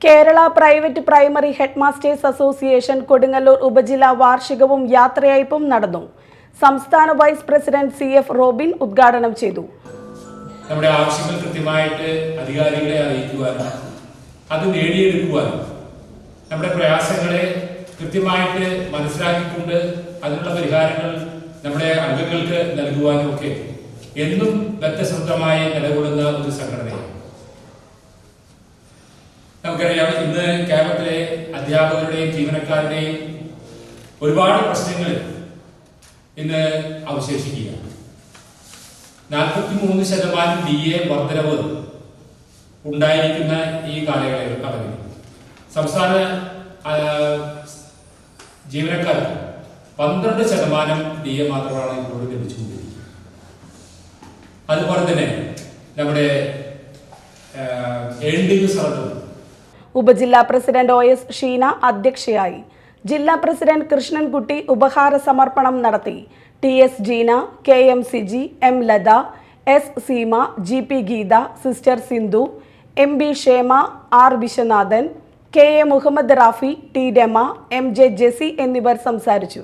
Kerala private primary headmasters association Kodungallur ഉപജില്ലാ വാർഷികവും യാത്രയയപ്പും നടന്നു. സംസ്ഥാന വൈസ് പ്രസിഡന്റ് CF റോബിൻ ഉദ്ഘാടനം ചെയ്തു. നമ്മുടെ ആവശ്യങ്ങൾ കൃത്യമായിട്ട് അധികാരികളെ അറിയിക്കുവാനും അത് നേടിയെടുക്കുവാനും നമ്മുടെ പ്രയാസങ്ങളെ കൃത്യമായിട്ട് മനസ്സിലാക്കിക്കൊണ്ട് അതിനുള്ള പരിഹാരങ്ങൾ നമ്മുടെ അംഗങ്ങൾക്ക് നൽകുവാനും ഒക്കെ എന്നും വ്യക്തസമൃദ്ധമായി നിലകൊള്ളുന്ന ഒരു സംഘടനയാണ്. നമുക്കറിയാം, ഇന്ന് കേരളത്തിലെ അധ്യാപകരുടെയും ജീവനക്കാരുടെയും ഒരുപാട് പ്രശ്നങ്ങൾ ഇന്ന് അവശേഷിക്കുകയാണ്. 43% DA വർധനവ് ഉണ്ടായിരിക്കുന്ന ഈ കാലയളവിൽ സംസ്ഥാന ജീവനക്കാർക്ക് 12% DA മാത്രമാണ് ഇപ്പോഴും ലഭിച്ചുകൊണ്ടിരിക്കുന്നത്. അതുപോലെ തന്നെ നമ്മുടെ ഉപജില്ലാ പ്രസിഡന്റ് OS ഷീന അധ്യക്ഷയായി. ജില്ലാ പ്രസിഡന്റ് കൃഷ്ണൻകുട്ടി ഉപഹാര സമർപ്പണം നടത്തി. TS Jeena, KM Siji, M Latha, S Seema, GP Geetha, sister Sindhu, MB Shema, R Viswanathan, KA Muhammad Rafi, T Rama, MJ Jessy എന്നിവർ സംസാരിച്ചു.